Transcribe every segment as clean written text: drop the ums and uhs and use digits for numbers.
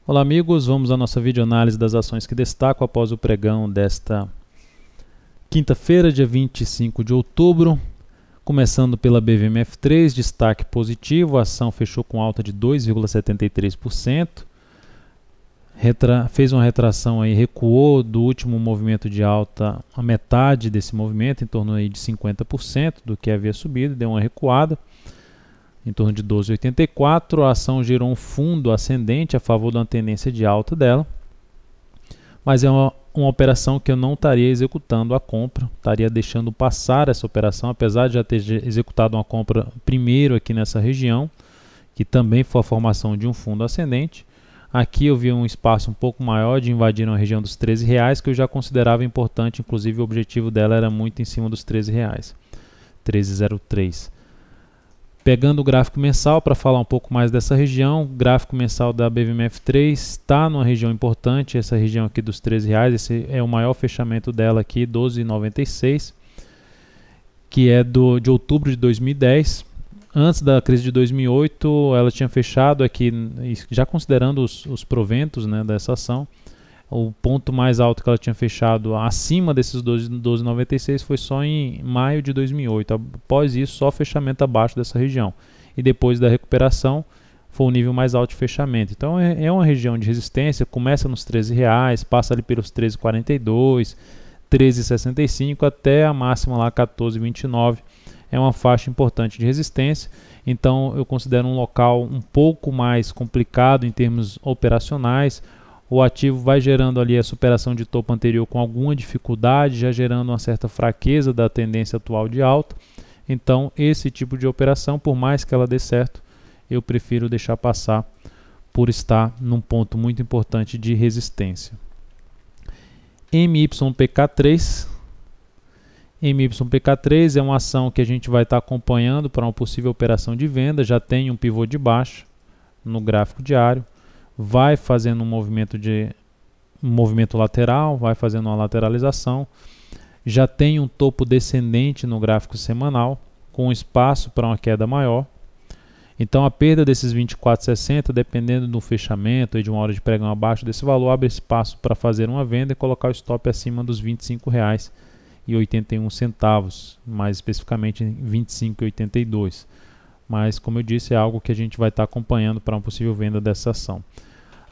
Olá amigos, vamos à nossa videoanálise das ações que destaco após o pregão desta quinta-feira, dia 25 de outubro. Começando pela BVMF3, destaque positivo, a ação fechou com alta de 2,73%, fez uma retração aí, recuou do último movimento de alta a metade desse movimento, em torno aí de 50% do que havia subido, deu uma recuada em torno de 12,84. A ação gerou um fundo ascendente a favor da tendência de alta dela, mas é uma operação que eu não estaria executando a compra, estaria deixando passar essa operação, apesar de já ter executado uma compra primeiro aqui nessa região, que também foi a formação de um fundo ascendente. Aqui eu vi um espaço um pouco maior de invadir a região dos R$13, que eu já considerava importante, inclusive o objetivo dela era muito em cima dos R$13, 13,03. Pegando o gráfico mensal para falar um pouco mais dessa região, o gráfico mensal da BVMF3 está numa região importante, essa região aqui dos R$13, esse é o maior fechamento dela aqui, 12,96, que é de outubro de 2010. Antes da crise de 2008, ela tinha fechado aqui, já considerando os proventos, né, dessa ação, o ponto mais alto que ela tinha fechado acima desses 12,96 foi só em maio de 2008. Após isso, só fechamento abaixo dessa região. E depois da recuperação, foi o nível mais alto de fechamento. Então é uma região de resistência, começa nos R$13, passa ali pelos 13,42, 13,65 até a máxima lá 14,29. É uma faixa importante de resistência. Então eu considero um local um pouco mais complicado em termos operacionais. O ativo vai gerando ali a superação de topo anterior com alguma dificuldade, já gerando uma certa fraqueza da tendência atual de alta. Então, esse tipo de operação, por mais que ela dê certo, eu prefiro deixar passar por estar num ponto muito importante de resistência. MYPK3. MYPK3 é uma ação que a gente vai estar acompanhando para uma possível operação de venda, já tem um pivô de baixa no gráfico diário. Vai fazendo um movimento lateral, vai fazendo uma lateralização, já tem um topo descendente no gráfico semanal, com espaço para uma queda maior. Então a perda desses 24,60, dependendo do fechamento e de uma hora de pregão abaixo desse valor, abre espaço para fazer uma venda e colocar o stop acima dos R$ 25,81, mais especificamente em R$ 25,82. Mas, como eu disse, é algo que a gente vai estar acompanhando para uma possível venda dessa ação.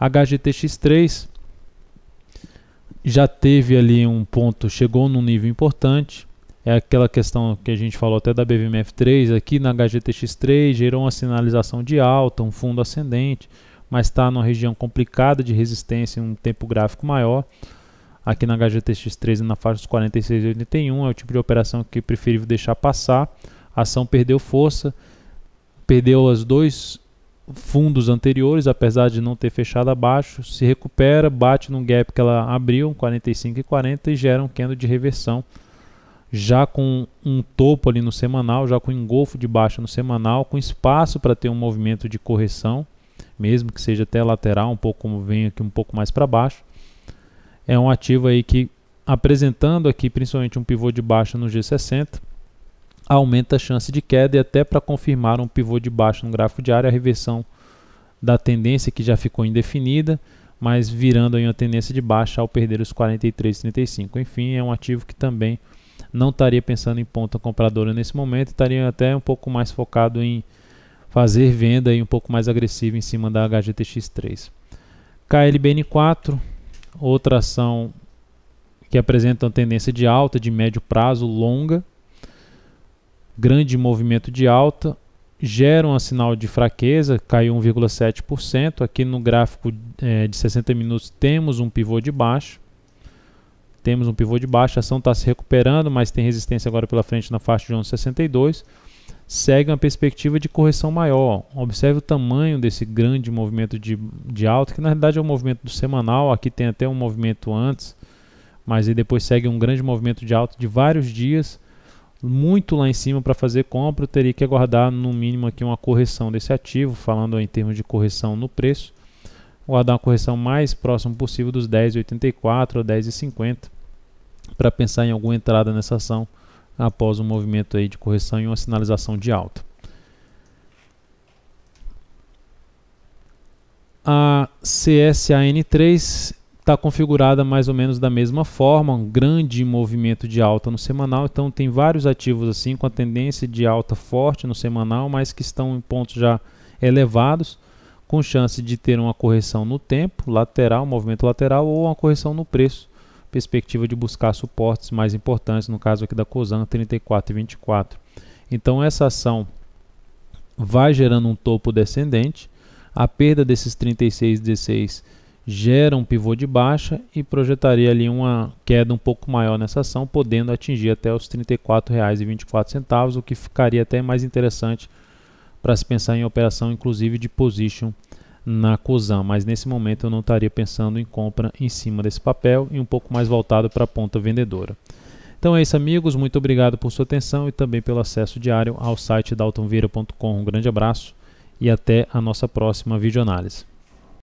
HGTX3 já teve ali um ponto, chegou num nível importante. É aquela questão que a gente falou até da BVMF3, aqui na HGTX3 gerou uma sinalização de alta, um fundo ascendente, mas está numa região complicada de resistência em um tempo gráfico maior. Aqui na HGTX3 na faixa dos 46,81 é o tipo de operação que eu prefiro deixar passar. A ação perdeu força, perdeu os dois fundos anteriores, apesar de não ter fechado abaixo, se recupera, bate no gap que ela abriu, 45,40, e gera um candle de reversão, já com um topo ali no semanal, já com engolfo de baixa no semanal, com espaço para ter um movimento de correção, mesmo que seja até lateral, um pouco como vem aqui um pouco mais para baixo. É um ativo aí que, apresentando aqui principalmente um pivô de baixa no G60, aumenta a chance de queda, e até para confirmar um pivô de baixa no gráfico diário, a reversão da tendência que já ficou indefinida, mas virando aí uma tendência de baixa ao perder os 43,35. Enfim, é um ativo que também não estaria pensando em ponta compradora nesse momento, estaria até um pouco mais focado em fazer venda e um pouco mais agressivo em cima da HGTX3. KLBN4, outra ação que apresenta uma tendência de alta de médio prazo, longa, grande movimento de alta, gera um sinal de fraqueza, caiu 1,7%. Aqui no gráfico de 60 minutos temos um pivô de baixa. A ação está se recuperando, mas tem resistência agora pela frente na faixa de 11,62. Segue uma perspectiva de correção maior. Observe o tamanho desse grande movimento de alta, que na realidade é um movimento do semanal. Aqui tem até um movimento antes, mas aí depois segue um grande movimento de alta de vários dias, muito lá em cima para fazer compra. Eu teria que aguardar no mínimo aqui uma correção desse ativo, falando em termos de correção no preço, aguardar uma correção mais próxima possível dos 10,84 a 10,50 para pensar em alguma entrada nessa ação após um movimento aí de correção e uma sinalização de alta. A CSAN3 está configurada mais ou menos da mesma forma, um grande movimento de alta no semanal. Então tem vários ativos assim com a tendência de alta forte no semanal, mas que estão em pontos já elevados, com chance de ter uma correção no tempo lateral, movimento lateral, ou uma correção no preço, perspectiva de buscar suportes mais importantes, no caso aqui da Cosan, 34 e 24. Então essa ação vai gerando um topo descendente, a perda desses 36 e 16 gera um pivô de baixa e projetaria ali uma queda um pouco maior nessa ação, podendo atingir até os R$ 34,24, o que ficaria até mais interessante para se pensar em operação, inclusive de position na Cosan, mas nesse momento eu não estaria pensando em compra em cima desse papel e um pouco mais voltado para a ponta vendedora. Então é isso, amigos, muito obrigado por sua atenção e também pelo acesso diário ao site daltonvieira.com. Um grande abraço e até a nossa próxima videoanálise.